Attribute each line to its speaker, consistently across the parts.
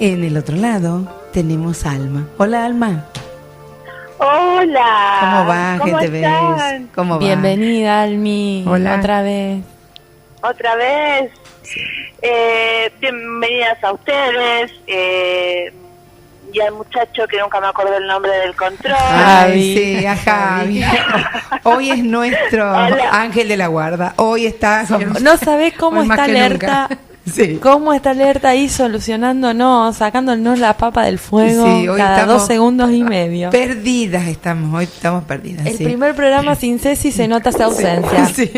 Speaker 1: En el otro lado tenemos a Alma. Hola, Alma.
Speaker 2: Hola.
Speaker 1: ¿Cómo va,
Speaker 2: ¿Cómo
Speaker 1: gente
Speaker 2: están?
Speaker 1: ves? ¿Cómo va?
Speaker 3: Bienvenida, Almi.
Speaker 1: Hola.
Speaker 3: Otra vez.
Speaker 2: Otra vez.
Speaker 1: Sí.
Speaker 2: Bienvenidas a ustedes. Y al muchacho que nunca me acuerdo el nombre del control.
Speaker 1: Ay, sí, a Javi. Hoy es nuestro
Speaker 2: Hola.
Speaker 1: ángel de la guarda. Hoy está...
Speaker 3: No sabés cómo
Speaker 1: Hoy más
Speaker 3: está
Speaker 1: que
Speaker 3: alerta.
Speaker 1: nunca. Sí.
Speaker 3: ¿Cómo está alerta ahí solucionándonos, sacándonos la papa del fuego
Speaker 1: Sí, hoy
Speaker 3: cada
Speaker 1: estamos
Speaker 3: 2 segundos y medio?
Speaker 1: Perdidas estamos, hoy estamos perdidas.
Speaker 3: El
Speaker 1: sí.
Speaker 3: primer programa sin Ceci se nota esa ausencia.
Speaker 1: Sí.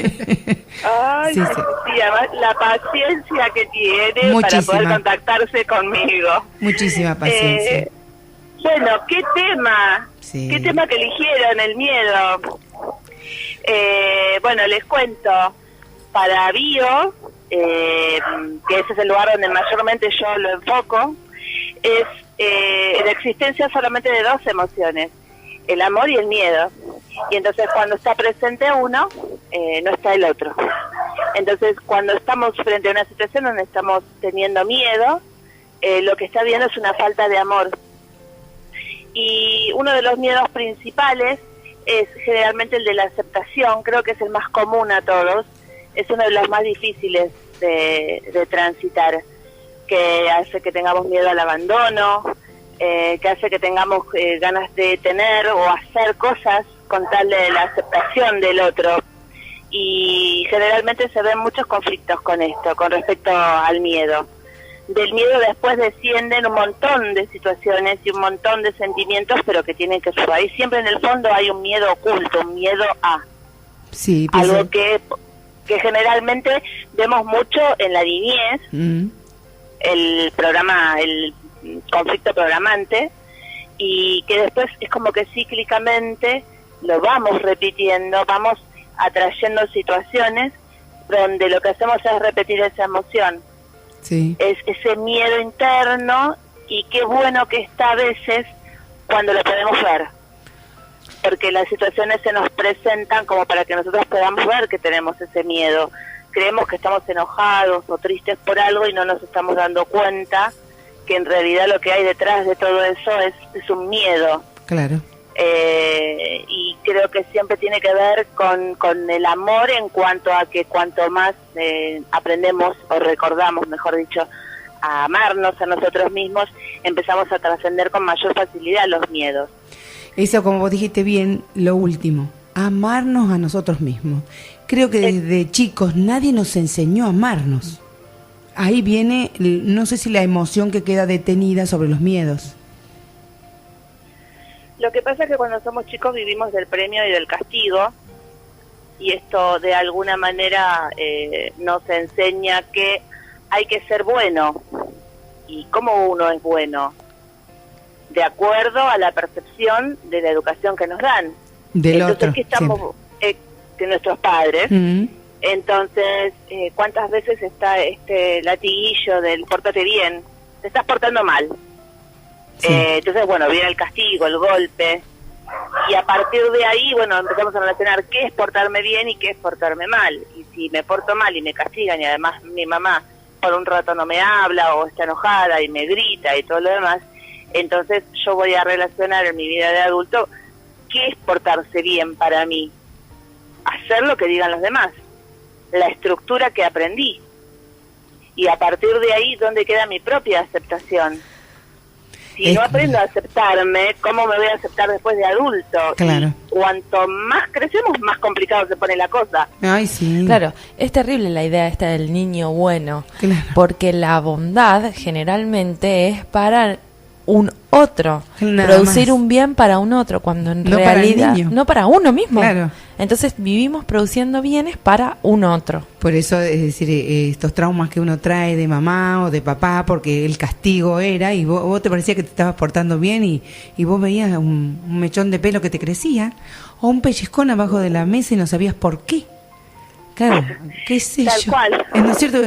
Speaker 2: Ay,
Speaker 1: Sí,
Speaker 2: sí,
Speaker 1: sí.
Speaker 2: además la paciencia que tiene
Speaker 1: Muchísima.
Speaker 2: para poder contactarse conmigo.
Speaker 1: Muchísima paciencia.
Speaker 2: Bueno, ¿qué tema?
Speaker 1: Sí.
Speaker 2: ¿Qué tema que eligieron? El miedo. Bueno, les cuento. Para Bio, que ese es el lugar donde mayormente yo lo enfoco, es la existencia solamente de 2 emociones, el amor y el miedo. Y entonces cuando está presente uno, no está el otro. Entonces cuando estamos frente a una situación donde estamos teniendo miedo, lo que está viendo es una falta de amor. Y uno de los miedos principales es generalmente el de la aceptación, creo que es el más común a todos, es uno de los más difíciles de transitar, que hace que tengamos miedo al abandono, que hace que tengamos ganas de tener o hacer cosas con tal de la aceptación del otro. Y generalmente se ven muchos conflictos con esto, con respecto al miedo. Del miedo después descienden un montón de situaciones y un montón de sentimientos, pero que tienen que surgir. Siempre en el fondo hay un miedo oculto, un miedo a
Speaker 1: Sí,
Speaker 2: algo que generalmente vemos mucho en la niñez, el conflicto programante, y que después es como que cíclicamente lo vamos repitiendo, vamos atrayendo situaciones donde lo que hacemos es repetir esa emoción.
Speaker 1: Sí.
Speaker 2: Es ese miedo interno, y qué bueno que está a veces cuando lo podemos ver, porque las situaciones se nos presentan como para que nosotros podamos ver que tenemos ese miedo. Creemos que estamos enojados o tristes por algo y no nos estamos dando cuenta que en realidad lo que hay detrás de todo eso es un miedo.
Speaker 1: Claro.
Speaker 2: Y creo que siempre tiene que ver con el amor, en cuanto a que cuanto más aprendemos o recordamos, mejor dicho, a amarnos a nosotros mismos, empezamos a trascender con mayor facilidad los miedos.
Speaker 1: Eso, como vos dijiste bien, lo último, amarnos a nosotros mismos. Creo que desde chicos nadie nos enseñó a amarnos. Ahí viene, no sé si la emoción que queda detenida sobre los miedos.
Speaker 2: Lo que pasa es que cuando somos chicos vivimos del premio y del castigo, y esto de alguna manera nos enseña que hay que ser bueno. ¿Y cómo uno es bueno? De acuerdo a la percepción de la educación que nos dan.
Speaker 1: Del
Speaker 2: Entonces,
Speaker 1: otro,
Speaker 2: que estamos de nuestros padres. Entonces, ¿cuántas veces está este latiguillo del pórtate bien? Te estás portando mal.
Speaker 1: Sí.
Speaker 2: Entonces, bueno, viene el castigo, el golpe. Y a partir de ahí, bueno, empezamos a relacionar qué es portarme bien y qué es portarme mal. Y si me porto mal y me castigan, y además mi mamá por un rato no me habla o está enojada y me grita y todo lo demás, entonces yo voy a relacionar en mi vida de adulto qué es portarse bien para mí. Hacer lo que digan los demás, la estructura que aprendí. Y a partir de ahí, ¿dónde queda mi propia aceptación? Si no aprendo a aceptarme, ¿cómo me voy a aceptar después de adulto?
Speaker 1: Claro.
Speaker 2: Y cuanto más crecemos, más complicado se pone la cosa.
Speaker 1: Ay, sí.
Speaker 3: Claro, es terrible la idea esta del niño bueno,
Speaker 1: Claro.
Speaker 3: porque la bondad generalmente es para un otro,
Speaker 1: Nada
Speaker 3: producir
Speaker 1: más.
Speaker 3: un bien para un otro, cuando en
Speaker 1: No para el
Speaker 3: realidad
Speaker 1: niño.
Speaker 3: no para uno mismo.
Speaker 1: Claro.
Speaker 3: Entonces vivimos produciendo bienes para un otro.
Speaker 1: Por eso, es decir, estos traumas que uno trae de mamá o de papá, porque el castigo era, y vos te parecía que te estabas portando bien, y vos veías un mechón de pelo que te crecía, o un pellizcón abajo de la mesa y no sabías por qué. Claro, qué sé
Speaker 2: Tal
Speaker 1: yo.
Speaker 2: cual.
Speaker 1: ¿No es cierto?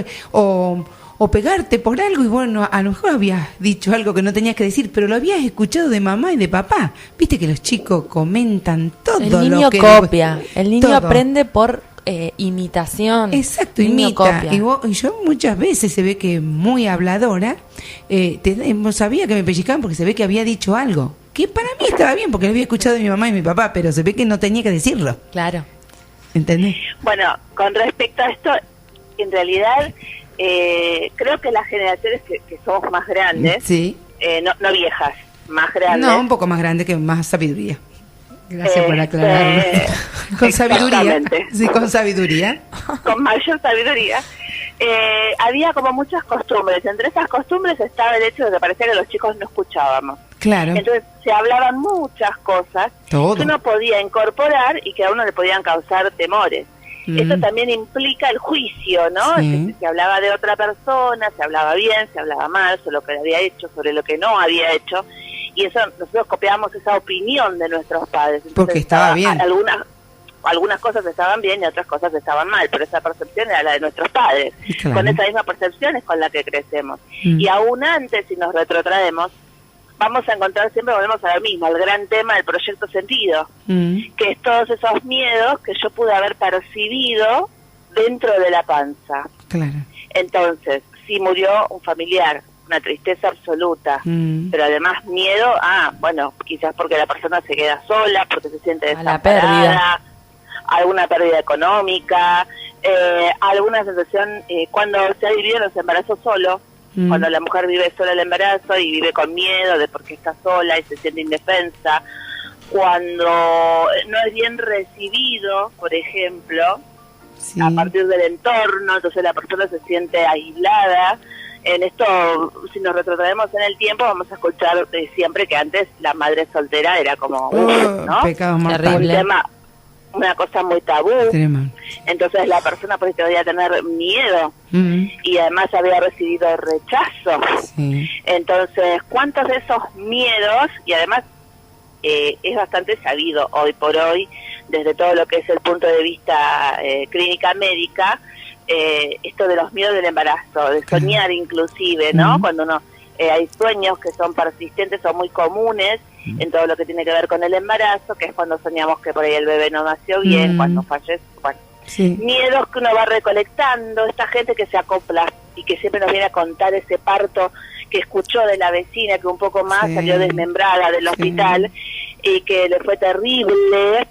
Speaker 1: O pegarte por algo, y bueno, a lo mejor habías dicho algo que no tenías que decir, pero lo habías escuchado de mamá y de papá. Viste que los chicos comentan todo
Speaker 3: El
Speaker 1: lo
Speaker 3: niño
Speaker 1: que
Speaker 3: copia, el niño
Speaker 1: todo.
Speaker 3: aprende por imitación.
Speaker 1: Exacto,
Speaker 3: Niño
Speaker 1: imita.
Speaker 3: copia.
Speaker 1: Y yo muchas veces se ve que muy habladora, sabía que me pellizcaban porque se ve que había dicho algo. Que para mí estaba bien, porque lo había escuchado de mi mamá y mi papá, pero se ve que no tenía que decirlo.
Speaker 3: Claro.
Speaker 1: ¿Entendés?
Speaker 2: Bueno, con respecto a esto, en realidad creo que las generaciones que somos más grandes,
Speaker 1: Sí.
Speaker 2: no viejas, más grandes.
Speaker 1: No, un poco más grande, que más sabiduría. Gracias por aclararlo. Con sabiduría.
Speaker 2: Exactamente.
Speaker 1: Sí, con sabiduría.
Speaker 2: Con mayor sabiduría. Había como muchas costumbres. Entre esas costumbres estaba el hecho de que parecía que los chicos no escuchábamos.
Speaker 1: Claro.
Speaker 2: Entonces se hablaban muchas cosas
Speaker 1: Todo.
Speaker 2: que uno podía incorporar y que a uno le podían causar temores. Eso también implica el juicio, ¿no?
Speaker 1: Sí.
Speaker 2: Se hablaba de otra persona, se hablaba bien, se hablaba mal, sobre lo que había hecho, sobre lo que no había hecho. Y eso, nosotros copiábamos esa opinión de nuestros padres. Entonces,
Speaker 1: Porque estaba bien.
Speaker 2: Algunas cosas estaban bien y otras cosas estaban mal, pero esa percepción era la de nuestros padres.
Speaker 1: Claro.
Speaker 2: Con esa misma percepción es con la que crecemos. Y aún antes, si nos retrotraemos, vamos a encontrar, siempre volvemos a lo mismo, al gran tema del proyecto sentido, que es todos esos miedos que yo pude haber percibido dentro de la panza.
Speaker 1: Claro.
Speaker 2: Entonces, si murió un familiar, una tristeza absoluta, pero además miedo, bueno, quizás porque la persona se queda sola, porque se siente
Speaker 3: A la
Speaker 2: desamparada,
Speaker 3: pérdida.
Speaker 2: alguna pérdida económica, alguna sensación, cuando se ha vivido los embarazos solo, cuando la mujer vive sola el embarazo y vive con miedo de porque está sola y se siente indefensa, cuando no es bien recibido, por ejemplo,
Speaker 1: Sí.
Speaker 2: a partir del entorno, entonces la persona se siente aislada. En esto, si nos retrotraemos en el tiempo, vamos a escuchar siempre que antes la madre soltera era como, ¿no?
Speaker 1: Pecado mortal.
Speaker 2: Un
Speaker 3: Terrible.
Speaker 2: tema, una cosa muy tabú.
Speaker 1: Tremendo.
Speaker 2: Entonces la persona pues podía tener miedo y además había recibido rechazo.
Speaker 1: Sí.
Speaker 2: Entonces, ¿cuántos de esos miedos, y además es bastante sabido hoy por hoy, desde todo lo que es el punto de vista clínica médica, esto de los miedos del embarazo, de soñar inclusive, ¿no? Cuando uno hay sueños que son persistentes o muy comunes en todo lo que tiene que ver con el embarazo, que es cuando soñamos que por ahí el bebé no nació bien, cuando fallece, bueno.
Speaker 1: Sí.
Speaker 2: Miedos que uno va recolectando, esta gente que se acopla y que siempre nos viene a contar ese parto que escuchó de la vecina, que un poco más
Speaker 1: Sí.
Speaker 2: salió desmembrada del hospital y que le fue terrible.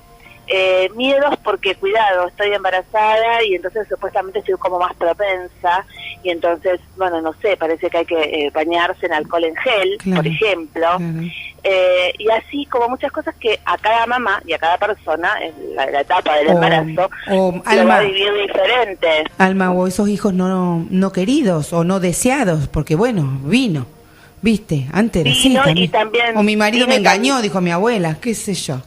Speaker 2: Miedos porque, cuidado, estoy embarazada y entonces supuestamente soy como más propensa y entonces, bueno, no sé, parece que hay que bañarse en alcohol en gel,
Speaker 1: Claro,
Speaker 2: por ejemplo.
Speaker 1: claro.
Speaker 2: Y así como muchas cosas que a cada mamá y a cada persona en la etapa del embarazo
Speaker 1: o
Speaker 2: lo va
Speaker 1: Alma,
Speaker 2: a vivir diferente.
Speaker 1: Alma, o esos hijos no queridos o no deseados, porque bueno, vino, viste, antes era
Speaker 2: Vino
Speaker 1: así
Speaker 2: y también
Speaker 1: o mi marido
Speaker 2: vino
Speaker 1: me engañó,
Speaker 2: también.
Speaker 1: dijo mi abuela, qué sé yo,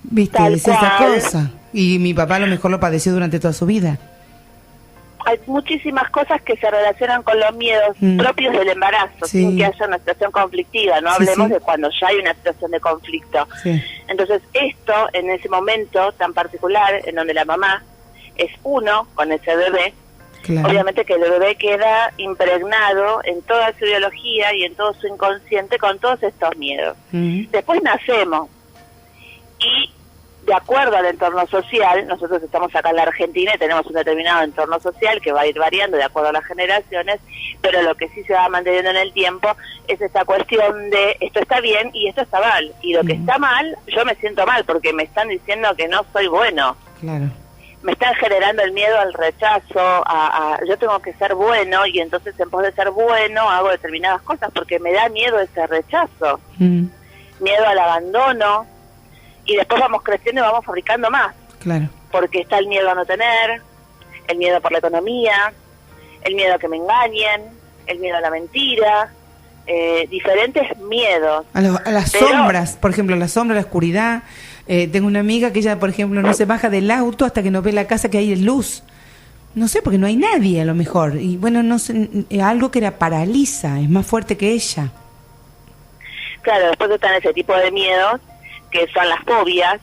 Speaker 1: viste,
Speaker 2: Tal
Speaker 1: decía esa
Speaker 2: cual.
Speaker 1: cosa, y mi papá a lo mejor lo padeció durante toda su vida.
Speaker 2: Hay muchísimas cosas que se relacionan con los miedos propios del embarazo,
Speaker 1: Sí.
Speaker 2: sin que haya una situación conflictiva, no
Speaker 1: Sí,
Speaker 2: hablemos
Speaker 1: sí.
Speaker 2: de cuando ya hay una situación de conflicto.
Speaker 1: Sí.
Speaker 2: Entonces esto, en ese momento tan particular, en donde la mamá es uno con ese bebé,
Speaker 1: Claro.
Speaker 2: obviamente que el bebé queda impregnado en toda su biología y en todo su inconsciente con todos estos miedos. Después nacemos y de acuerdo al entorno social, nosotros estamos acá en la Argentina y tenemos un determinado entorno social que va a ir variando de acuerdo a las generaciones, pero lo que sí se va manteniendo en el tiempo es esta cuestión de esto está bien y esto está mal, y lo que está mal, yo me siento mal porque me están diciendo que no soy bueno.
Speaker 1: Claro.
Speaker 2: Me están generando el miedo al rechazo, yo tengo que ser bueno y entonces en pos de ser bueno hago determinadas cosas porque me da miedo ese rechazo, miedo al abandono, y después vamos creciendo y vamos fabricando más,
Speaker 1: Claro.
Speaker 2: porque está el miedo a no tener, el miedo por la economía, el miedo a que me engañen, el miedo a la mentira, diferentes miedos.
Speaker 1: A las
Speaker 2: Pero-
Speaker 1: sombras, por ejemplo, la sombra, la oscuridad. Tengo una amiga que ella, por ejemplo, no se baja del auto hasta que no ve la casa que hay luz. No sé, porque no hay nadie a lo mejor. Y bueno, no sé, algo que la paraliza, es más fuerte que ella.
Speaker 2: Claro, después están ese tipo de miedos, que son las fobias,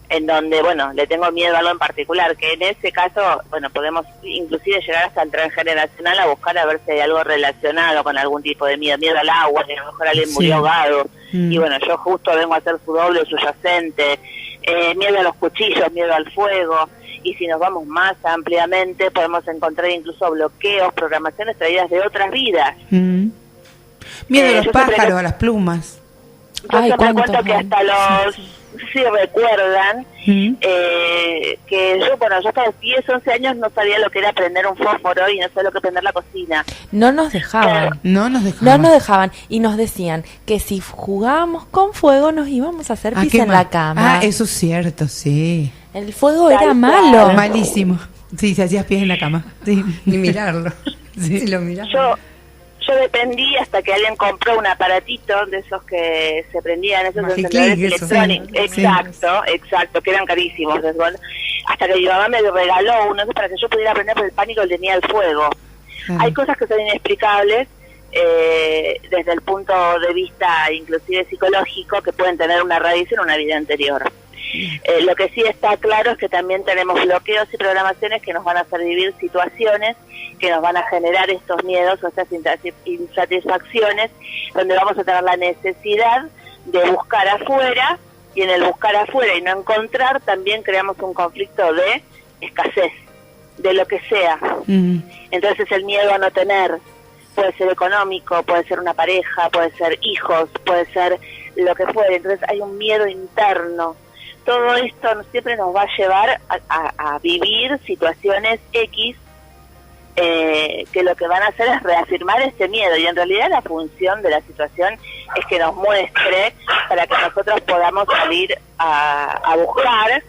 Speaker 2: en donde, bueno, le tengo miedo a algo en particular, que en ese caso, bueno, podemos inclusive llegar hasta el transgeneracional a buscar a ver si hay algo relacionado con algún tipo de miedo, miedo al agua, que a lo mejor alguien
Speaker 1: Sí.
Speaker 2: murió ahogado, y bueno, yo justo vengo a hacer su doble o subyacente, miedo a los cuchillos, miedo al fuego, y si nos vamos más ampliamente podemos encontrar incluso bloqueos, programaciones traídas de otras vidas.
Speaker 1: Miedo a los
Speaker 2: yo
Speaker 1: pájaros, a las plumas.
Speaker 2: Yo
Speaker 3: Ay,
Speaker 2: siempre
Speaker 3: ¿cuántos
Speaker 2: cuento que
Speaker 3: hay?
Speaker 2: hasta los, si recuerdan, que yo hasta los 10, 11 años no sabía lo que era prender un fósforo y no sabía lo que prender la cocina.
Speaker 3: No nos dejaban.
Speaker 1: No nos
Speaker 3: No
Speaker 1: dejaban.
Speaker 3: nos dejaban y nos decían que si jugábamos con fuego nos íbamos a hacer pis en la cama.
Speaker 1: Ah, eso es cierto, sí.
Speaker 3: El fuego
Speaker 2: Tal
Speaker 3: era
Speaker 2: cual.
Speaker 3: malo.
Speaker 1: Malísimo. Sí, se hacías pies en la cama. Sí, ni mirarlo. Sí, si lo miraba.
Speaker 2: Yo dependí hasta que alguien compró un aparatito de esos que se prendían, esos
Speaker 1: Magic
Speaker 2: encendedores
Speaker 1: Click, esos,
Speaker 2: electrónicos.
Speaker 1: sí.
Speaker 2: Exacto, que eran carísimos. Bueno, hasta que mi mamá me regaló uno para que yo pudiera aprender por el pánico que tenía el fuego.
Speaker 1: Claro.
Speaker 2: Hay cosas que son inexplicables desde el punto de vista inclusive psicológico que pueden tener una raíz en una vida anterior. Lo que sí está claro es que también tenemos bloqueos y programaciones que nos van a hacer vivir situaciones que nos van a generar estos miedos o estas insatisfacciones, donde vamos a tener la necesidad de buscar afuera, y en el buscar afuera y no encontrar también creamos un conflicto de escasez, de lo que sea. Entonces el miedo a no tener puede ser económico, puede ser una pareja, puede ser hijos, puede ser lo que fuere. Entonces hay un miedo interno. Todo esto siempre nos va a llevar a vivir situaciones X que lo que van a hacer es reafirmar este miedo, y en realidad la función de la situación es que nos muestre para que nosotros podamos salir a buscar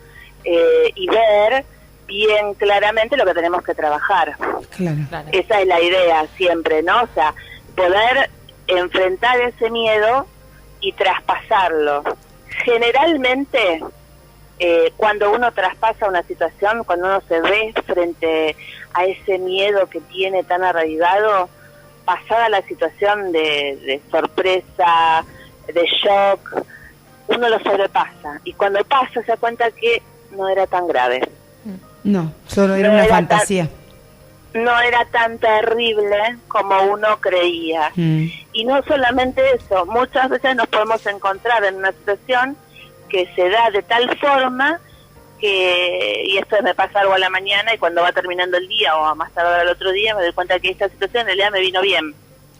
Speaker 2: y ver bien claramente lo que tenemos que trabajar.
Speaker 1: Claro.
Speaker 2: Esa es la idea siempre, ¿no? O sea, poder enfrentar ese miedo y traspasarlo. Generalmente, cuando uno traspasa una situación, cuando uno se ve frente a ese miedo que tiene tan arraigado, pasada la situación de sorpresa, de shock, uno lo sobrepasa. Y cuando pasa se da cuenta que no era tan grave.
Speaker 1: No, solo era
Speaker 2: No
Speaker 1: una
Speaker 2: era
Speaker 1: fantasía.
Speaker 2: No era tan terrible como uno creía. Y no solamente eso, muchas veces nos podemos encontrar en una situación que se da de tal forma que, y esto me pasa algo a la mañana y cuando va terminando el día o a más tarde al otro día me doy cuenta que esta situación en realidad me vino bien.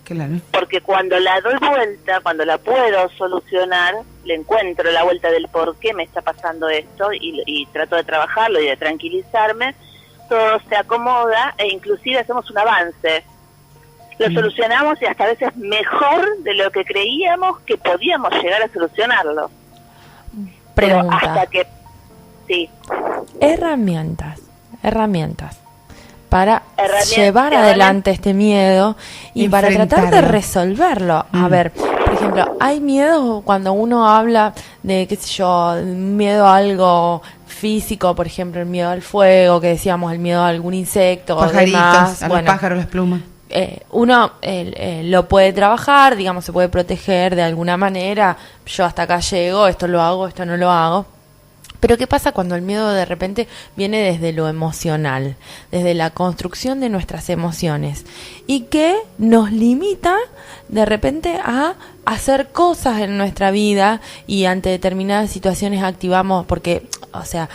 Speaker 1: Claro.
Speaker 2: Porque cuando la doy vuelta, cuando la puedo solucionar, le encuentro la vuelta del por qué me está pasando esto y trato de trabajarlo y de tranquilizarme, todo se acomoda e inclusive hacemos un avance. Lo solucionamos y hasta a veces mejor de lo que creíamos que podíamos llegar a solucionarlo.
Speaker 3: Pregunta.
Speaker 2: Pero hasta que... Sí.
Speaker 3: Herramientas para llevar adelante este miedo y para tratar de resolverlo. A ver, por ejemplo, hay miedos cuando uno habla de, qué sé yo, miedo a algo físico, por ejemplo, el miedo al fuego, que decíamos, el miedo a algún insecto o
Speaker 1: Pajaritos,
Speaker 3: demás.
Speaker 1: a los pájaros, las plumas.
Speaker 3: Uno lo puede trabajar, digamos, se puede proteger de alguna manera. Yo hasta acá llego, esto lo hago, esto no lo hago. Pero ¿qué pasa cuando el miedo de repente viene desde lo emocional, desde la construcción de nuestras emociones y que nos limita de repente a hacer cosas en nuestra vida y ante determinadas situaciones activamos? Porque, o sea,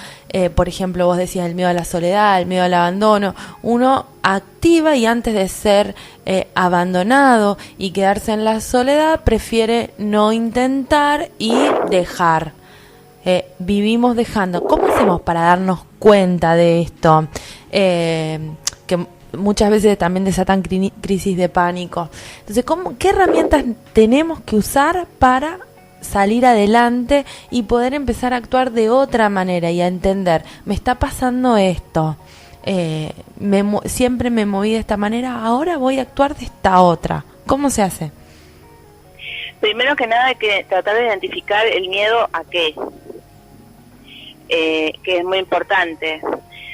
Speaker 3: por ejemplo, vos decías el miedo a la soledad, el miedo al abandono, uno activa y antes de ser abandonado y quedarse en la soledad prefiere no intentar y dejar. Vivimos dejando. ¿Cómo hacemos para darnos cuenta de esto? Que muchas veces también desatan crisis de pánico. Entonces, ¿qué herramientas tenemos que usar para salir adelante y poder empezar a actuar de otra manera y a entender, me está pasando esto, siempre me moví de esta manera, ahora voy a actuar de esta otra? ¿Cómo se hace?
Speaker 2: Primero que nada hay que tratar de identificar el miedo a qué, que es muy importante.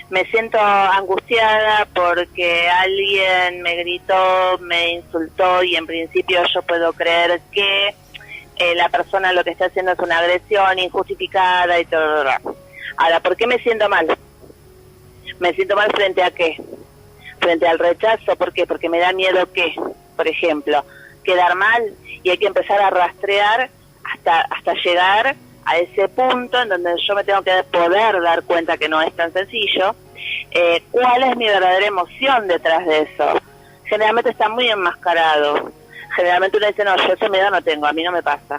Speaker 2: Me siento angustiada porque alguien me gritó, me insultó y en principio yo puedo creer que la persona lo que está haciendo es una agresión injustificada y todo. Ahora, ¿por qué me siento mal? ¿Me siento mal frente a qué? Frente al rechazo. ¿Por qué? Porque me da miedo qué, por ejemplo, quedar mal, y hay que empezar a rastrear hasta llegar a ese punto en donde yo me tengo que poder dar cuenta que no es tan sencillo, cuál es mi verdadera emoción detrás de eso. Generalmente está muy enmascarado. Generalmente uno dice, no, yo ese miedo no tengo, a mí no me pasa.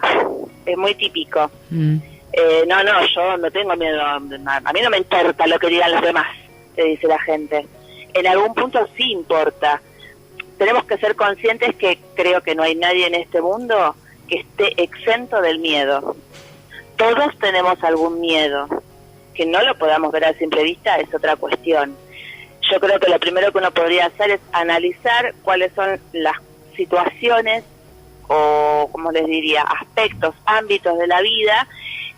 Speaker 2: Es muy típico. No, yo no tengo miedo, a mí no me importa lo que digan los demás, te dice la gente. En algún punto sí importa. Tenemos que ser conscientes que creo que no hay nadie en este mundo que esté exento del miedo. Todos tenemos algún miedo. Que no lo podamos ver a simple vista es otra cuestión. Yo creo que lo primero que uno podría hacer es analizar cuáles son las situaciones o, como les diría, aspectos, ámbitos de la vida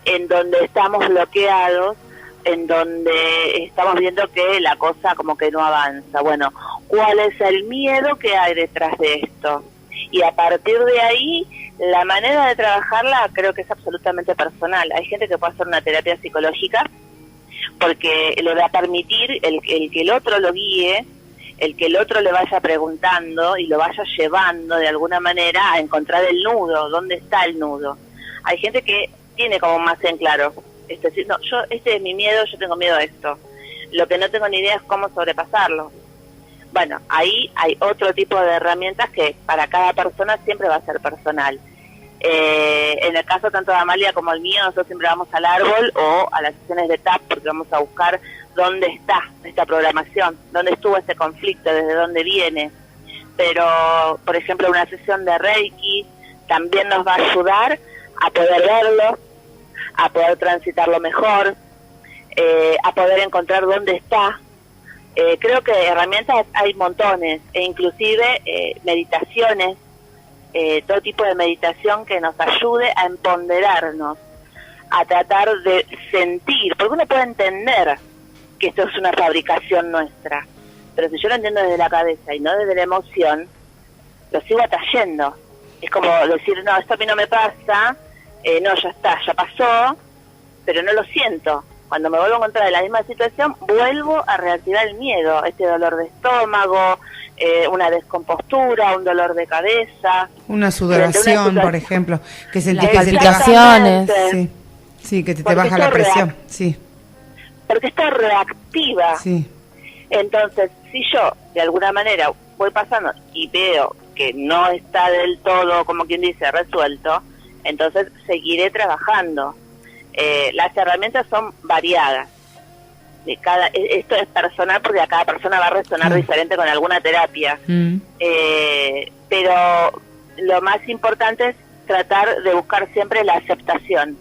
Speaker 2: en donde estamos bloqueados, en donde estamos viendo que la cosa como que no avanza. Bueno, ¿cuál es el miedo que hay detrás de esto? Y a partir de ahí, la manera de trabajarla creo que es absolutamente personal. Hay gente que puede hacer una terapia psicológica porque le va a permitir el que el otro lo guíe, el que el otro le vaya preguntando y lo vaya llevando de alguna manera a encontrar el nudo, dónde está el nudo. Hay gente que tiene como más en claro, es decir, no, este es mi miedo, yo tengo miedo a esto. Lo que no tengo ni idea es cómo sobrepasarlo. Bueno, ahí hay otro tipo de herramientas que para cada persona siempre va a ser personal. En el caso tanto de Amalia como el mío, nosotros siempre vamos al árbol o a las sesiones de TAP porque vamos a buscar dónde está esta programación, dónde estuvo ese conflicto, desde dónde viene. Pero, por ejemplo, una sesión de Reiki también nos va a ayudar a poder verlo, a poder transitarlo mejor, a poder encontrar dónde está. Creo que herramientas hay montones, e inclusive meditaciones, todo tipo de meditación que nos ayude a empoderarnos, a tratar de sentir, porque uno puede entender que esto es una fabricación nuestra, pero si yo lo entiendo desde la cabeza y no desde la emoción, lo sigo atrayendo. Es como decir, no, esto a mí no me pasa, no, ya está, ya pasó, pero no lo siento. Cuando me vuelvo a encontrar en la misma situación, vuelvo a reactivar el miedo, este dolor de estómago, una descompostura, un dolor de cabeza.
Speaker 1: Una sudoración, por ejemplo, que sentís
Speaker 3: las
Speaker 1: que se te
Speaker 3: palpitaciones.
Speaker 1: baja, sí, que te baja la presión. Sí.
Speaker 2: Porque está reactiva.
Speaker 1: Sí.
Speaker 2: Entonces, si yo, de alguna manera, voy pasando y veo que no está del todo, como quien dice, resuelto, entonces seguiré trabajando. Las herramientas son variadas. Esto es personal porque a cada persona va a resonar diferente con alguna terapia. Pero lo más importante es tratar de buscar siempre la aceptación.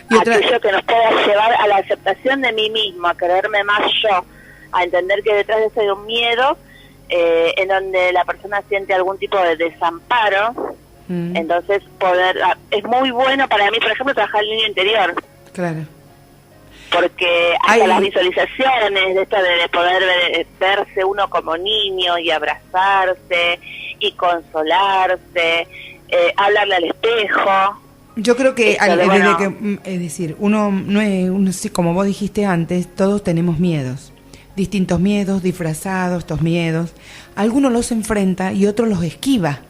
Speaker 2: Aquello que nos pueda llevar a la aceptación de mí mismo, a quererme más yo, a entender que detrás de eso hay un miedo en donde la persona siente algún tipo de desamparo. Entonces es muy bueno para mí, por ejemplo, trabajar el niño interior. Claro. Porque hasta las visualizaciones de esto de poder verse uno como niño y abrazarse y consolarse, hablarle al espejo.
Speaker 1: Yo creo que, es decir, uno como vos dijiste antes, todos tenemos miedos, distintos miedos, disfrazados, estos miedos. Algunos los enfrenta y otros los esquiva.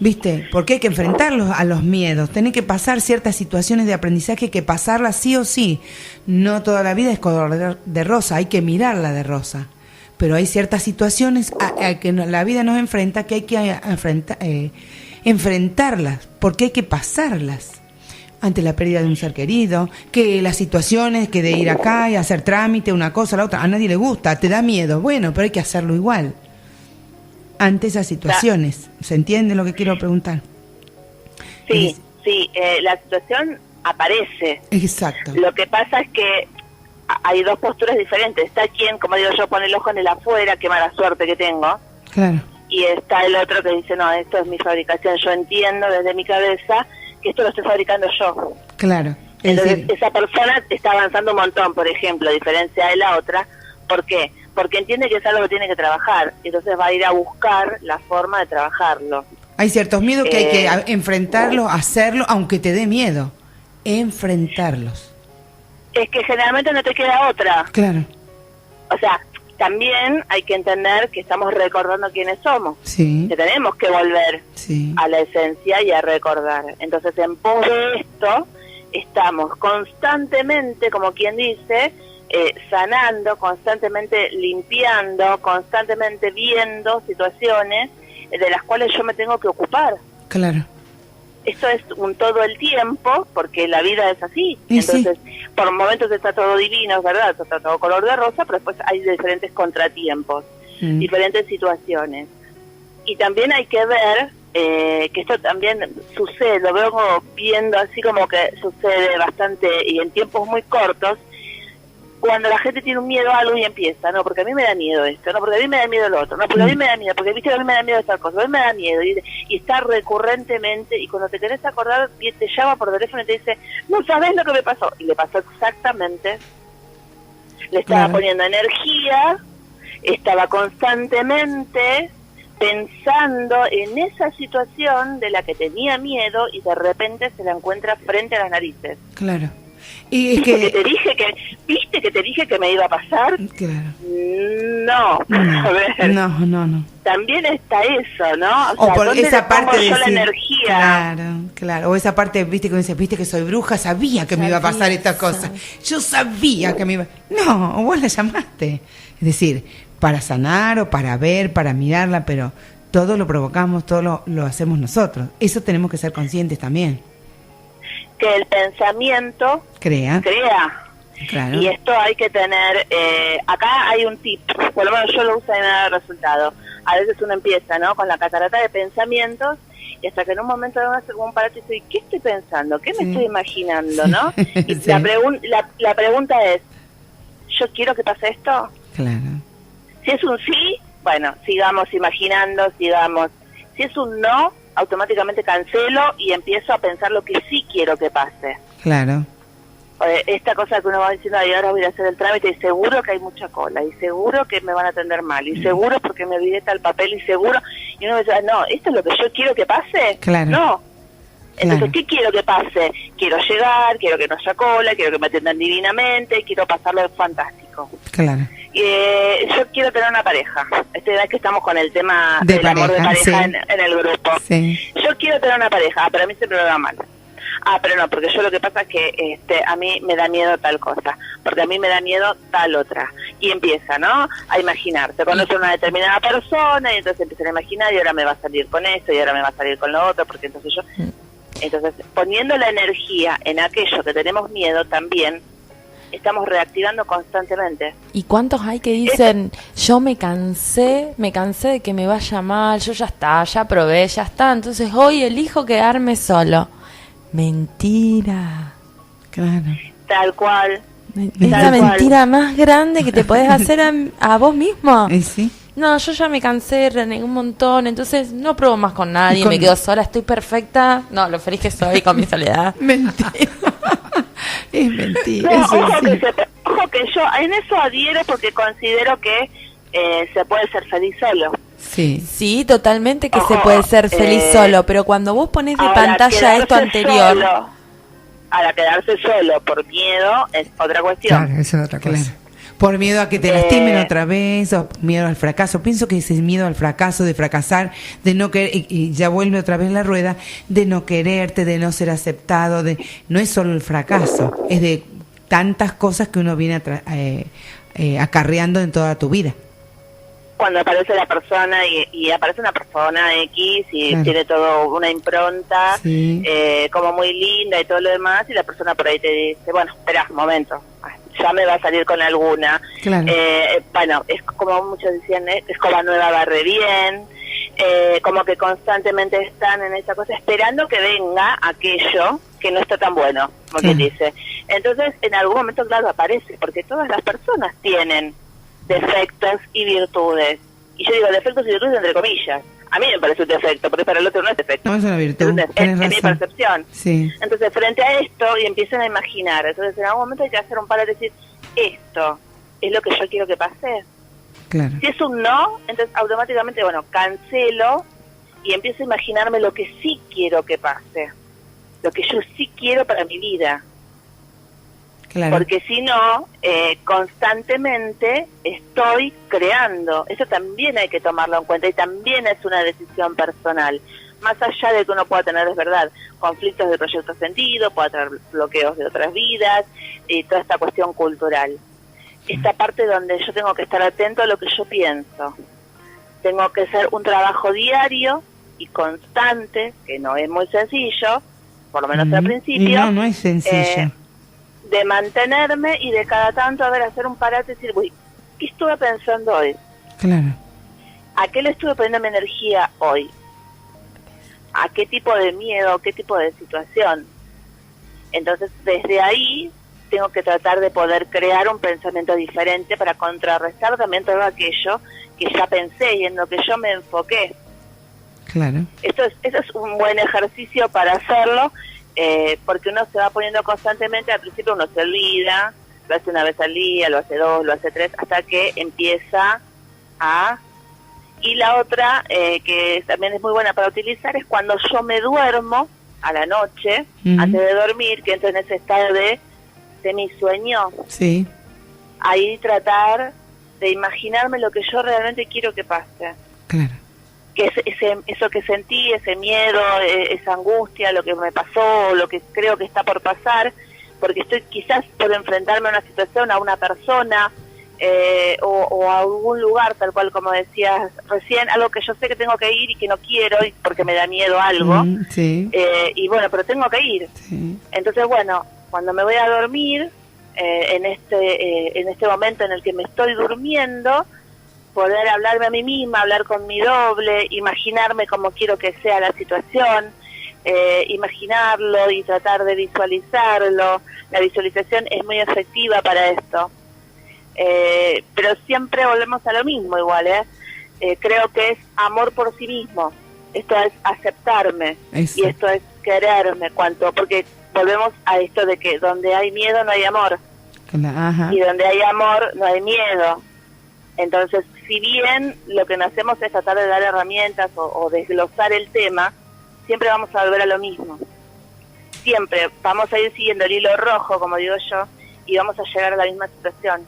Speaker 1: ¿Viste? Porque hay que enfrentarlos a los miedos. Tenés que pasar ciertas situaciones de aprendizaje, que pasarlas sí o sí. No toda la vida es color de rosa, hay que mirarla de rosa. Pero hay ciertas situaciones a que la vida nos enfrenta que hay que enfrentarlas, porque hay que pasarlas. Ante la pérdida de un ser querido, que las situaciones, que de ir acá y hacer trámite, una cosa, la otra, a nadie le gusta, te da miedo. Bueno, pero hay que hacerlo igual. Ante esas situaciones. ¿Se entiende lo que quiero preguntar?
Speaker 2: Sí, la situación aparece.
Speaker 1: Exacto.
Speaker 2: Lo que pasa es que hay dos posturas diferentes. Está quien, como digo yo, pone el ojo en el afuera, qué mala suerte que tengo. Claro. Y está el otro que dice, no, esto es mi fabricación. Yo entiendo desde mi cabeza que esto lo estoy fabricando yo. Claro. Entonces, esa persona está avanzando un montón, por ejemplo, a diferencia de la otra. ¿Por qué? Porque entiende que es algo que tiene que trabajar, y entonces va a ir a buscar la forma de trabajarlo. Hay ciertos miedos que hay que enfrentarlos, hacerlo, aunque te dé miedo. Enfrentarlos. Es que generalmente no te queda otra. Claro. O sea, también hay que entender que estamos recordando quiénes somos. Sí. Que tenemos que volver a la esencia y a recordar. Entonces, en pos de esto, estamos constantemente, como quien dice, sanando, constantemente limpiando, constantemente viendo situaciones de las cuales yo me tengo que ocupar.
Speaker 1: Claro.
Speaker 2: Esto es un todo el tiempo, porque la vida es así.
Speaker 1: Y
Speaker 2: entonces, por momentos está todo divino, ¿verdad? Está todo color de rosa, pero después hay diferentes contratiempos, diferentes situaciones. Y también hay que ver que esto también sucede, lo veo como viendo así como que sucede bastante y en tiempos muy cortos, cuando la gente tiene un miedo a algo y empieza, no, porque a mí me da miedo esto, no, porque a mí me da miedo lo otro, no, porque a mí me da miedo, porque viste que a mí me da miedo esta cosa, a mí me da miedo, y está recurrentemente, y cuando te querés acordar, te llama por teléfono y te dice, no sabés lo que me pasó, y le pasó exactamente, le estaba poniendo energía, estaba constantemente pensando en esa situación de la que tenía miedo, y de repente se la encuentra frente a las narices.
Speaker 1: Claro. Y es
Speaker 2: ¿Viste que te dije que me iba a pasar?
Speaker 1: Claro.
Speaker 2: No, a ver.
Speaker 1: No.
Speaker 2: También está eso, ¿no?
Speaker 1: O por
Speaker 2: ¿dónde
Speaker 1: esa
Speaker 2: le pongo
Speaker 1: parte de
Speaker 2: yo la
Speaker 1: decir,
Speaker 2: energía?
Speaker 1: Claro. O esa parte, viste que dice, viste que soy bruja, sabía que me iba a pasar esta cosa. Yo sabía que me iba. No, vos la llamaste. Es decir, para sanar o para ver, para mirarla, pero todo lo provocamos, todo lo hacemos nosotros. Eso tenemos que ser conscientes también.
Speaker 2: Que el pensamiento crea.
Speaker 1: Claro.
Speaker 2: Y esto hay que tener, acá hay un tip, por lo menos yo lo uso y me da resultado. A veces uno empieza, ¿no?, con la catarata de pensamientos, y hasta que en un momento uno hace como un parate y dice, ¿qué estoy pensando? ¿Qué me estoy imaginando? ¿No? Y la pregunta es, ¿yo quiero que pase esto?
Speaker 1: Claro.
Speaker 2: Si es un sí, bueno, sigamos imaginando, sigamos. Si es un no, automáticamente cancelo y empiezo a pensar lo que sí quiero que pase.
Speaker 1: Claro.
Speaker 2: Esta cosa que uno va diciendo, y ahora voy a hacer el trámite, y seguro que hay mucha cola, y seguro que me van a atender mal, y seguro porque me olvidé tal papel, y seguro, y uno dice, no, ¿esto es lo que yo quiero que pase?
Speaker 1: Claro.
Speaker 2: No. Entonces, ¿qué quiero que pase? Quiero llegar, quiero que no haya cola, quiero que me atiendan divinamente, quiero pasarlo fantástico.
Speaker 1: Claro.
Speaker 2: Yo quiero tener una pareja. Esta edad que estamos con el tema
Speaker 1: de
Speaker 2: del
Speaker 1: pareja,
Speaker 2: amor de pareja
Speaker 1: sí.
Speaker 2: en el grupo.
Speaker 1: Sí.
Speaker 2: Yo quiero tener una pareja, pero a mí siempre me va mal. Pero no, porque yo lo que pasa es que a mí me da miedo tal cosa, porque a mí me da miedo tal otra. Y empieza, ¿no?, a imaginar. Se conoce una determinada persona y entonces empiezan a imaginar, y ahora me va a salir con esto, y ahora me va a salir con lo otro, porque entonces yo... Entonces, poniendo la energía en aquello que tenemos miedo, también estamos reactivando constantemente.
Speaker 3: ¿Y cuántos hay que dicen, yo me cansé de que me vaya mal, yo ya está, ya probé, ya está, entonces hoy elijo quedarme solo? Mentira.
Speaker 1: Claro.
Speaker 2: Tal cual.
Speaker 3: Es la mentira más grande que te podés hacer a vos mismo.
Speaker 1: Sí.
Speaker 3: No, yo ya me cansé, renegué un montón, entonces no pruebo más con nadie, me quedo sola, estoy perfecta. No, lo feliz que soy con mi soledad.
Speaker 1: Mentira. Es mentira.
Speaker 2: No,
Speaker 1: Eso
Speaker 2: ojo que yo en eso adhiero, porque considero que se puede ser feliz solo.
Speaker 3: Sí, totalmente que se puede ser feliz solo, pero cuando vos pones de pantalla esto anterior...
Speaker 2: Ahora, quedarse solo por miedo es otra cuestión.
Speaker 1: Claro, eso es otra cosa. Claro. Por miedo a que te lastimen otra vez, o miedo al fracaso. Pienso que ese miedo al fracaso, de fracasar, de no querer, y ya vuelve otra vez la rueda, de no quererte, de no ser aceptado, no es solo el fracaso, es de tantas cosas que uno viene acarreando en toda tu vida.
Speaker 2: Cuando aparece la persona y aparece una persona X y tiene todo una impronta como muy linda y todo lo demás, y la persona por ahí te dice, bueno, espera un momento, ya me va a salir con alguna.
Speaker 1: Claro.
Speaker 2: Bueno, es como muchos decían, escoba nueva barre bien, como que constantemente están en esa cosa esperando que venga aquello que no está tan bueno, como quien dice. Entonces, en algún momento, claro, aparece, porque todas las personas tienen defectos y virtudes. Y yo digo defectos y virtudes entre comillas. A mí me parece un defecto, porque para el otro no es defecto.
Speaker 1: No es una virtud.
Speaker 2: Es mi percepción.
Speaker 1: Sí.
Speaker 2: Entonces, frente a esto, y empiezan a imaginar. Entonces, en algún momento hay que hacer un paro y decir, esto es lo que yo quiero que pase.
Speaker 1: Claro.
Speaker 2: Si es un no, entonces automáticamente, bueno, cancelo y empiezo a imaginarme lo que sí quiero que pase. Lo que yo sí quiero para mi vida.
Speaker 1: Claro.
Speaker 2: Porque si no, constantemente estoy creando. Eso también hay que tomarlo en cuenta, y también es una decisión personal. más allá de que uno pueda tener, es verdad, conflictos de proyecto sentido, pueda tener bloqueos de otras vidas, y toda esta cuestión cultural. Esta parte donde yo tengo que estar atento a lo que yo pienso. Tengo que hacer un trabajo diario y constante, que no es muy sencillo, por lo menos al principio.
Speaker 1: No es sencillo.
Speaker 2: De mantenerme y de cada tanto, hacer un parate y decir, uy, ¿qué estuve pensando hoy?
Speaker 1: Claro.
Speaker 2: ¿A qué le estuve poniendo mi energía hoy? ¿A qué tipo de miedo, qué tipo de situación? Entonces, desde ahí, tengo que tratar de poder crear un pensamiento diferente para contrarrestar también todo aquello que ya pensé y en lo que yo me enfoqué.
Speaker 1: Claro.
Speaker 2: Eso es un buen ejercicio para hacerlo, porque uno se va poniendo constantemente, al principio uno se olvida, lo hace una vez al día, lo hace 2, lo hace 3, hasta que empieza a... Y la otra, que también es muy buena para utilizar, es cuando yo me duermo a la noche, antes de dormir, que entro en ese estado de semisueño.
Speaker 1: Sí.
Speaker 2: Ahí tratar de imaginarme lo que yo realmente quiero que pase.
Speaker 1: Claro.
Speaker 2: Que eso que sentí, ese miedo, esa angustia, lo que me pasó, lo que creo que está por pasar, porque estoy quizás por enfrentarme a una situación, a una persona, o a algún lugar, tal cual como decías recién, algo que yo sé que tengo que ir y que no quiero porque me da miedo algo,
Speaker 1: sí.
Speaker 2: Y bueno, pero tengo que ir.
Speaker 1: Sí.
Speaker 2: Entonces, bueno, cuando me voy a dormir, en este momento en el que me estoy durmiendo, poder hablarme a mí misma, hablar con mi doble, imaginarme cómo quiero que sea la situación, imaginarlo y tratar de visualizarlo. La visualización es muy efectiva para esto. Pero siempre volvemos a lo mismo igual, creo que es amor por sí mismo. Esto es aceptarme. Eso. Y esto es quererme, porque volvemos a esto de que donde hay miedo no hay amor.
Speaker 1: Ajá.
Speaker 2: Y donde hay amor no hay miedo. Entonces, si bien lo que nos hacemos es tratar de dar herramientas o desglosar el tema, siempre vamos a volver a lo mismo. Siempre vamos a ir siguiendo el hilo rojo, como digo yo, y vamos a llegar a la misma situación.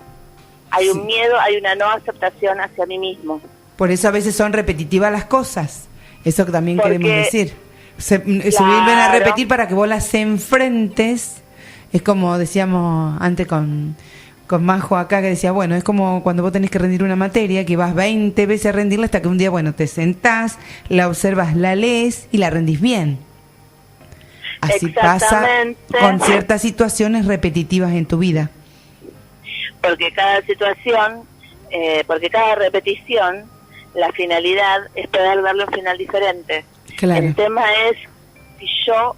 Speaker 2: Hay un miedo, hay una no aceptación hacia mí mismo.
Speaker 1: Por eso a veces son repetitivas las cosas. Eso que también queremos decir. Se vuelven a repetir para que vos las enfrentes. Es como decíamos antes con Majo acá, que decía, bueno, es como cuando vos tenés que rendir una materia, que vas 20 veces a rendirla hasta que un día, bueno, te sentás, la observas, la lees y la rendís bien. Así pasa con ciertas situaciones repetitivas en tu vida.
Speaker 2: Porque cada situación, porque cada repetición, la finalidad es poder darle un final diferente.
Speaker 1: Claro.
Speaker 2: El tema es si yo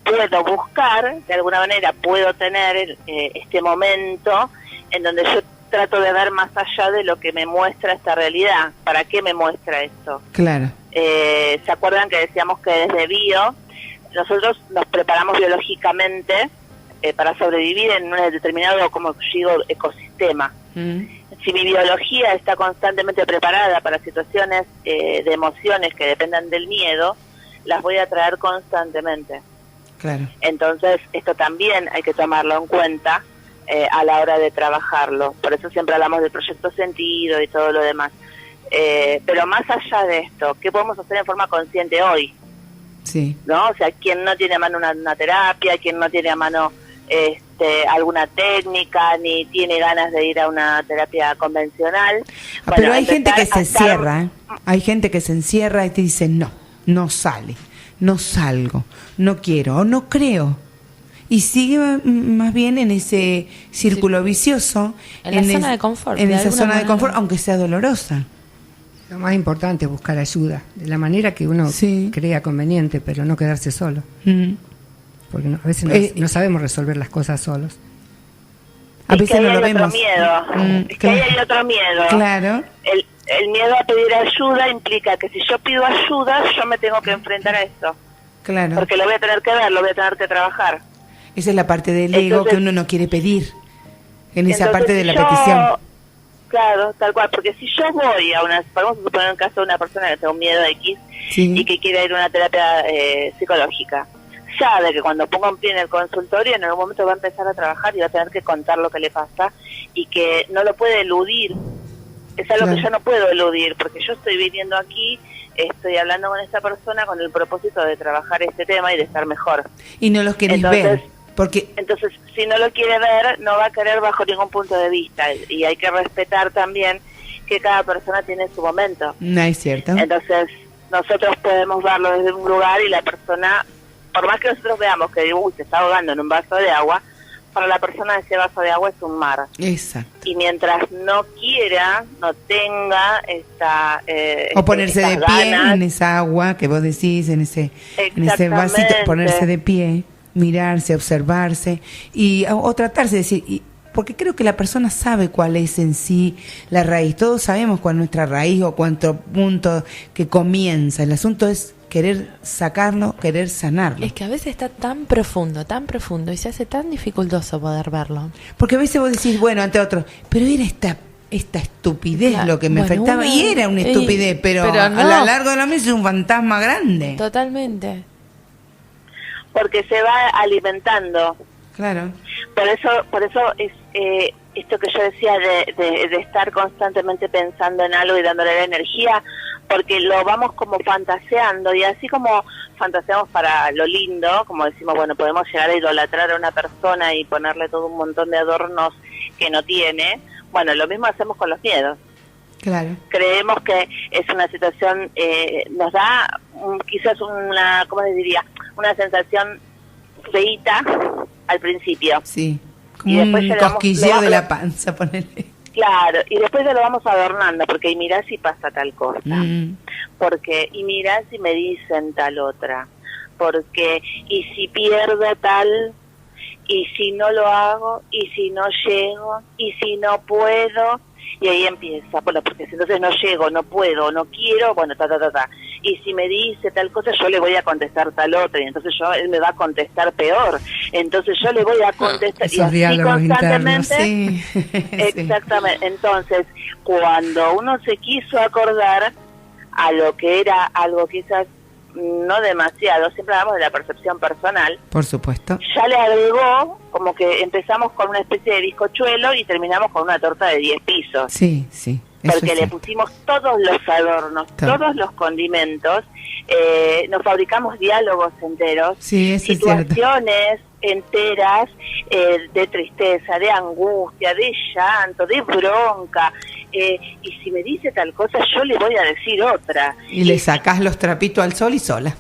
Speaker 2: puedo buscar, de alguna manera puedo tener este momento en donde yo trato de ver más allá de lo que me muestra esta realidad. ¿Para qué me muestra esto?
Speaker 1: Claro.
Speaker 2: ¿Se acuerdan que decíamos que desde bio nosotros nos preparamos biológicamente para sobrevivir en un determinado, como digo, ecosistema? Si mi biología está constantemente preparada para situaciones de emociones que dependan del miedo, las voy a traer constantemente.
Speaker 1: Claro.
Speaker 2: Entonces, esto también hay que tomarlo en cuenta a la hora de trabajarlo. Por eso siempre hablamos del proyecto sentido y todo lo demás. Pero más allá de esto, ¿qué podemos hacer en forma consciente hoy?
Speaker 1: Sí.
Speaker 2: ¿No? O sea, quien no tiene a mano una terapia, quien no tiene a mano alguna técnica, ni tiene ganas de ir a una terapia convencional.
Speaker 1: Bueno, pero hay gente que se encierra, hay gente que se encierra y te dice, no sale, no salgo, no quiero o no creo. Y sigue más bien en ese círculo vicioso.
Speaker 3: En la zona de confort.
Speaker 1: En esa zona de confort, aunque sea dolorosa.
Speaker 4: Lo más importante es buscar ayuda, de la manera que uno crea conveniente, pero no quedarse solo. Porque a veces no sabemos resolver las cosas solos.
Speaker 1: A veces no lo vemos.
Speaker 2: Es que ahí hay otro miedo.
Speaker 1: Claro.
Speaker 2: El miedo a pedir ayuda implica que si yo pido ayuda, yo me tengo que enfrentar a eso.
Speaker 1: Claro.
Speaker 2: Porque lo voy a tener que ver, lo voy a tener que trabajar.
Speaker 1: Esa es la parte del ego que uno no quiere pedir. En esa parte de la petición.
Speaker 2: Claro, tal cual. Porque si yo voy vamos a suponer un caso de una persona que tenga un miedo X y que quiere ir a una terapia psicológica. Sabe que cuando ponga un pie en el consultorio en algún momento va a empezar a trabajar y va a tener que contar lo que le pasa y que no lo puede eludir. Es algo que yo no puedo eludir porque yo estoy viniendo aquí estoy hablando con esta persona con el propósito de trabajar este tema y de estar mejor.
Speaker 1: Y no los querés ver.
Speaker 2: Entonces, si no lo quiere ver, no va a querer bajo ningún punto de vista. Y hay que respetar también que cada persona tiene su momento.
Speaker 1: No es cierto.
Speaker 2: Entonces, nosotros podemos verlo desde un lugar y la persona, por más que nosotros veamos que se está ahogando en un vaso de agua, para la persona ese vaso de agua es un mar.
Speaker 1: Exacto.
Speaker 2: Y mientras no quiera, no tenga
Speaker 1: o ponerse de pie
Speaker 2: ganas,
Speaker 1: en esa agua que vos decís, en ese vasito, ponerse de pie, mirarse, observarse o tratarse de decir, porque creo que la persona sabe cuál es en sí la raíz. Todos sabemos cuál es nuestra raíz o cuánto punto que comienza. El asunto es querer sacarlo, querer sanarlo.
Speaker 3: Es que a veces está tan profundo y se hace tan dificultoso poder verlo.
Speaker 1: Porque a veces vos decís, bueno, ante otro, pero era esta estupidez lo que me afectaba. Y era una estupidez, pero no. A lo largo de la mesa es un fantasma grande.
Speaker 3: Totalmente.
Speaker 2: Porque se va alimentando.
Speaker 1: Claro.
Speaker 2: Por eso es esto que yo decía de estar constantemente pensando en algo y dándole la energía, porque lo vamos como fantaseando, y así como fantaseamos para lo lindo, como decimos, bueno, podemos llegar a idolatrar a una persona y ponerle todo un montón de adornos que no tiene, bueno, lo mismo hacemos con los miedos.
Speaker 1: Claro.
Speaker 2: Creemos que es una situación, nos da quizás una, ¿cómo les diría? Una sensación feíta al principio.
Speaker 1: Sí, como un cosquilleo de la panza, ponele.
Speaker 2: Claro, y después ya lo vamos adornando, porque y mirá si pasa tal cosa, porque y mirá si me dicen tal otra, porque y si pierdo tal, y si no lo hago, y si no llego, y si no puedo, y ahí empieza, bueno, porque si entonces no llego, no puedo, no quiero, bueno, y si me dice tal cosa, yo le voy a contestar tal otra, y entonces él me va a contestar peor, entonces yo le voy a contestar, y así constantemente,
Speaker 1: internos, sí.
Speaker 2: Exactamente, entonces, cuando uno se quiso acordar a lo que era algo quizás no demasiado, siempre hablamos de la percepción personal.
Speaker 1: Por supuesto.
Speaker 2: Ya le agregó, como que empezamos con una especie de bizcochuelo y terminamos con una torta de 10 pisos.
Speaker 1: Sí, sí.
Speaker 2: Porque le pusimos todos los adornos, todos los condimentos, nos fabricamos diálogos enteros,
Speaker 1: sí, eso
Speaker 2: situaciones enteras de tristeza, de angustia, de llanto, de bronca. Y si me dice tal cosa, yo le voy a decir otra.
Speaker 1: Y le sacás los trapitos al sol y sola.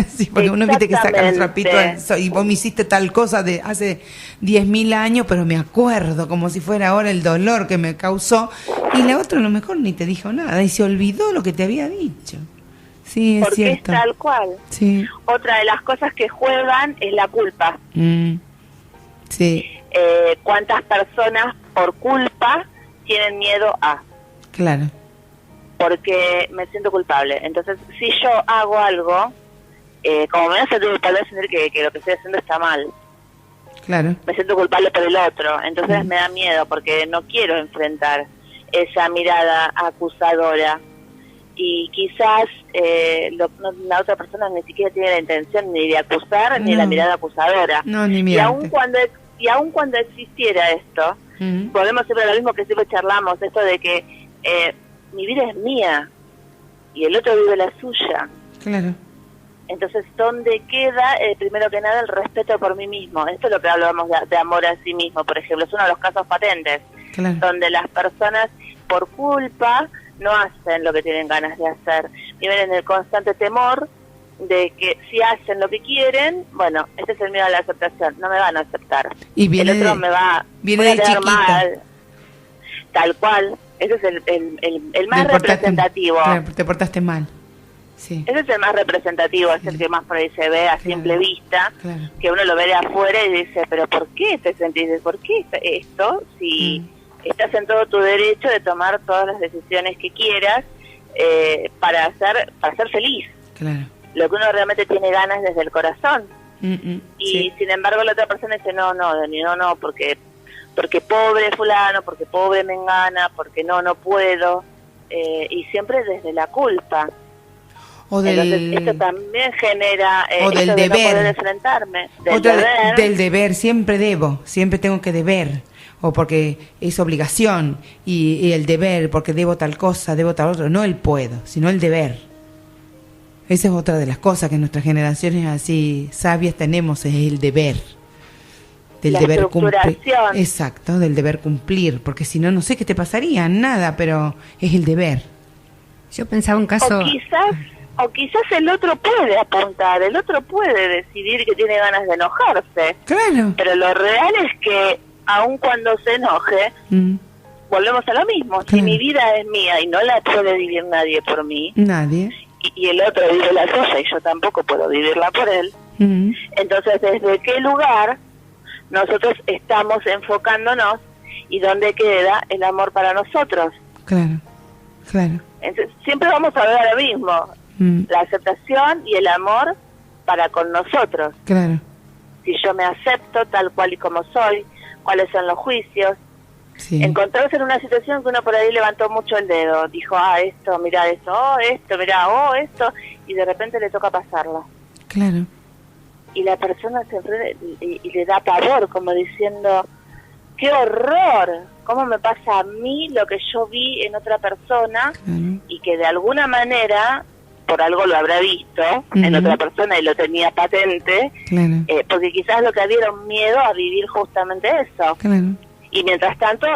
Speaker 1: Sí, porque uno viste que saca los trapitos al sol. Y vos me hiciste tal cosa de hace 10.000 años, pero me acuerdo como si fuera ahora el dolor que me causó. Y la otra a lo mejor ni te dijo nada y se olvidó lo que te había dicho. Sí, es
Speaker 2: porque
Speaker 1: cierto.
Speaker 2: Es tal cual.
Speaker 1: Sí.
Speaker 2: Otra de las cosas que juegan es la culpa.
Speaker 1: Sí.
Speaker 2: ¿Cuántas personas por culpa tienen miedo a?
Speaker 1: Claro.
Speaker 2: Porque me siento culpable. Entonces, si yo hago algo, como me voy a sentir culpable, voy a sentir que lo que estoy haciendo está mal.
Speaker 1: Claro.
Speaker 2: Me siento culpable por el otro. Entonces me da miedo porque no quiero enfrentar esa mirada acusadora. Y quizás la otra persona ni siquiera tiene la intención ni de acusar ni la mirada acusadora.
Speaker 1: No, ni
Speaker 2: y aun cuando existiera esto, volvemos siempre a lo mismo que siempre charlamos, esto de que mi vida es mía y el otro vive la suya.
Speaker 1: Claro.
Speaker 2: Entonces, ¿dónde queda, primero que nada, el respeto por mí mismo? Esto es lo que hablábamos de amor a sí mismo, por ejemplo, es uno de los casos patentes,
Speaker 1: claro,
Speaker 2: donde las personas por culpa no hacen lo que tienen ganas de hacer, viven en el constante temor de que si hacen lo que quieren, bueno, este es el miedo a la aceptación, no me van a aceptar,
Speaker 1: y viene
Speaker 2: el otro me va
Speaker 1: viene
Speaker 2: a
Speaker 1: de
Speaker 2: quedar
Speaker 1: chiquita,
Speaker 2: mal, tal cual, ese es el más representativo.
Speaker 1: Claro, te portaste mal. Sí.
Speaker 2: Ese es el más representativo, es el que más por ahí se ve a simple vista, que uno lo ve de afuera y dice, pero ¿por qué te sentís? ¿Por qué esto? Si estás en todo tu derecho de tomar todas las decisiones que quieras para ser feliz.
Speaker 1: Claro.
Speaker 2: Lo que uno realmente tiene ganas desde el corazón. Y sin embargo la otra persona dice, no, Dani, no, porque pobre fulano, porque pobre mengana, porque no puedo, y siempre desde la culpa. Entonces esto también genera
Speaker 1: o del
Speaker 2: esto de
Speaker 1: deber,
Speaker 2: no poder enfrentarme,
Speaker 1: del deber, siempre debo, siempre tengo que deber, o porque es obligación, y el deber, porque debo tal cosa, debo tal otro, no el puedo, sino el deber. Esa es otra de las cosas que nuestras generaciones así sabias tenemos, es el deber. Del deber cumplir. Exacto, del deber cumplir, porque si no, no sé qué te pasaría, nada, pero es el deber.
Speaker 4: Yo pensaba un caso...
Speaker 2: O quizás el otro puede apuntar, el otro puede decidir que tiene ganas de enojarse.
Speaker 1: Claro.
Speaker 2: Pero lo real es que, aun cuando se enoje, volvemos a lo mismo. Claro. Si mi vida es mía y no la puede vivir nadie por mí,
Speaker 1: nadie,
Speaker 2: y el otro vive la suya y yo tampoco puedo vivirla por él, entonces, ¿desde qué lugar nosotros estamos enfocándonos y dónde queda el amor para nosotros?
Speaker 1: Claro, claro.
Speaker 2: Entonces, siempre vamos a ver lo mismo. La aceptación y el amor para con nosotros.
Speaker 1: Claro.
Speaker 2: Si yo me acepto tal cual y como soy, cuáles son los juicios. Sí. Encontrarse en una situación que uno por ahí levantó mucho el dedo, dijo, esto, mira esto, esto, mira, esto, y de repente le toca pasarla.
Speaker 1: Claro.
Speaker 2: Y la persona se enfrenta y le da pavor, como diciendo, ¡qué horror! ¿Cómo me pasa a mí lo que yo vi en otra persona? Claro. Y que de alguna manera... por algo lo habrá visto en otra persona y lo tenía patente, claro. Porque quizás lo que había era un miedo a vivir justamente eso. Claro. Y mientras tanto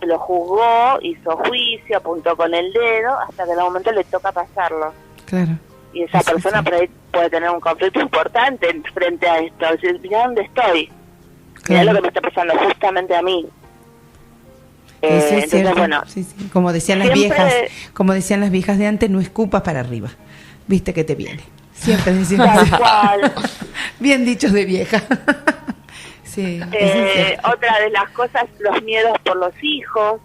Speaker 2: lo juzgó, hizo juicio, apuntó con el dedo, hasta que en algún momento le toca pasarlo. Claro. Y esa persona por ahí puede tener un conflicto importante frente a esto. Decir, mira dónde estoy, mira lo que me está pasando justamente a mí.
Speaker 1: Eso es cierto. Bueno, sí. Como decían las viejas de antes, no escupas para arriba, viste que te viene. Siempre decimos
Speaker 2: cual.
Speaker 1: Bien dichos de vieja. Sí,
Speaker 2: otra de las cosas, los miedos por los hijos,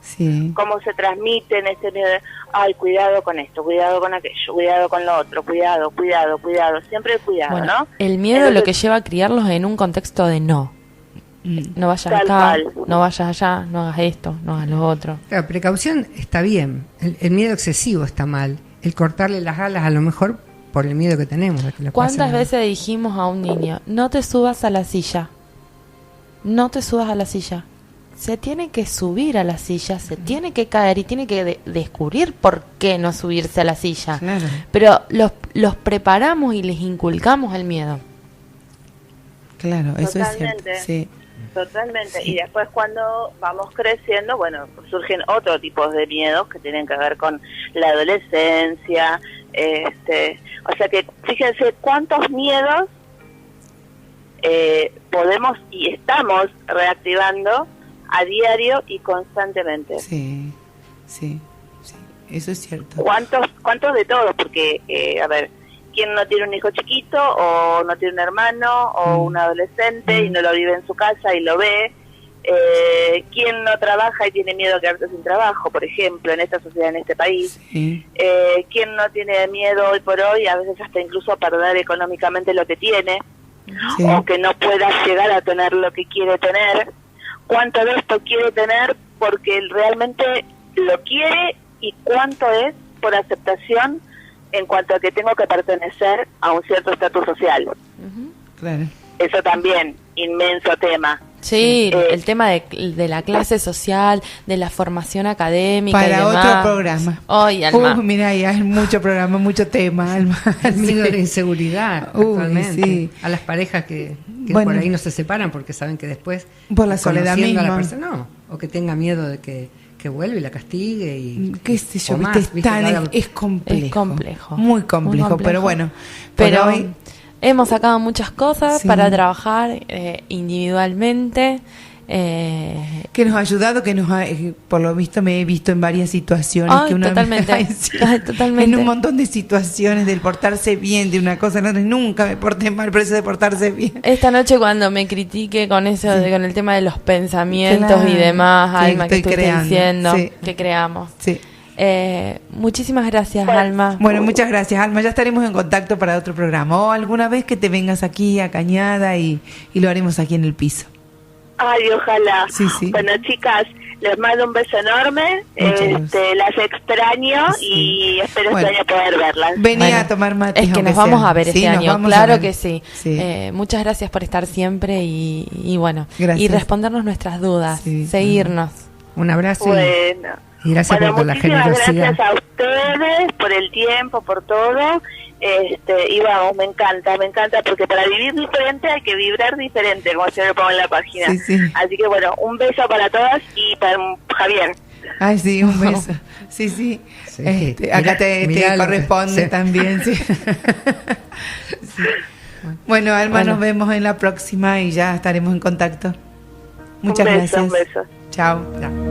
Speaker 2: cómo se transmiten ese miedo de, cuidado con esto, cuidado con aquello, cuidado con lo otro, cuidado, siempre cuidado, bueno, ¿no?
Speaker 3: El miedo es lo que lleva a criarlos en un contexto de no vayas acá, no vayas allá, no hagas esto, no hagas lo otro.
Speaker 4: Claro, precaución está bien, el miedo excesivo está mal, el cortarle las alas a lo mejor por el miedo que tenemos.
Speaker 3: ¿Cuántas veces dijimos a un niño, no te subas a la silla? No te subas a la silla. Se tiene que subir a la silla, se tiene que caer y tiene que descubrir por qué no subirse a la silla. Claro. Pero los preparamos y les inculcamos el miedo.
Speaker 1: Claro, eso es cierto. Sí.
Speaker 2: Totalmente. Sí. Y después cuando vamos creciendo, bueno, surgen otro tipo de miedos que tienen que ver con la adolescencia. O sea que fíjense cuántos miedos podemos y estamos reactivando a diario y constantemente.
Speaker 1: Sí. Eso es cierto.
Speaker 2: ¿Cuántos de todos? Porque, ¿quién no tiene un hijo chiquito o no tiene un hermano o un adolescente y no lo vive en su casa y lo ve? ¿Quién no trabaja y tiene miedo a quedarse sin trabajo, por ejemplo, en esta sociedad, en este país? Sí. ¿Quién no tiene miedo hoy por hoy, a veces hasta incluso a perder económicamente lo que tiene? Sí. O que no pueda llegar a tener lo que quiere tener. ¿Cuánto de esto quiere tener porque él realmente lo quiere y cuánto es por aceptación en cuanto a que tengo que pertenecer a un cierto estatus social?
Speaker 1: Claro.
Speaker 2: Eso también, inmenso tema.
Speaker 3: Sí, el tema de la clase social, de la formación académica
Speaker 1: para
Speaker 3: y demás.
Speaker 1: Otro programa.
Speaker 3: Alma.
Speaker 1: Mira, ya hay mucho programa, mucho tema, Alma.
Speaker 4: El miedo de la inseguridad, actualmente. Sí. A las parejas que bueno, por ahí no se separan porque saben que después...
Speaker 1: Por la soledad misma.
Speaker 4: A la persona, no, o que tenga miedo de que vuelve y la castigue. Y
Speaker 1: qué sé yo, es complejo.
Speaker 3: Es complejo.
Speaker 1: Muy complejo, pero bueno.
Speaker 3: Pero hoy... Hemos sacado muchas cosas para trabajar individualmente.
Speaker 1: Que nos ha ayudado, por lo visto me he visto en varias situaciones.
Speaker 3: Totalmente. Totalmente.
Speaker 1: En un montón de situaciones del portarse bien, de una cosa, no, nunca me porté mal, pero eso de portarse bien.
Speaker 3: Esta noche cuando me critiqué con eso, con el tema de los pensamientos y demás, Alma, que estuviste diciendo que creamos. Sí. Muchísimas gracias, Alma.
Speaker 1: Bueno, muchas gracias, Alma. Ya estaremos en contacto para otro programa o alguna vez que te vengas aquí a Cañada y lo haremos aquí en el piso.
Speaker 2: Ay, ojalá.
Speaker 1: Sí.
Speaker 2: Bueno, chicas, les mando un beso enorme. Las extraño y espero este año poder verlas.
Speaker 1: Venía a tomar mate.
Speaker 3: Es que nos vamos a ver este año, claro que sí. Muchas gracias por estar siempre y bueno, gracias. Y respondernos nuestras dudas, seguirnos.
Speaker 4: Un abrazo.
Speaker 2: Bueno.
Speaker 4: Y gracias por la generosidad.
Speaker 2: Gracias a ustedes por el tiempo, por todo. Y vamos, me encanta, porque para vivir diferente hay que vibrar diferente, como siempre pongo en la página. Sí, sí. Así que bueno, un beso para todas y para Javier.
Speaker 1: Ay, sí, un beso. Sí, sí. Acá te corresponde también, sí. Sí. Bueno, Alma, nos vemos en la próxima y ya estaremos en contacto. Muchas gracias.
Speaker 2: Un beso.
Speaker 1: Chao. Chao.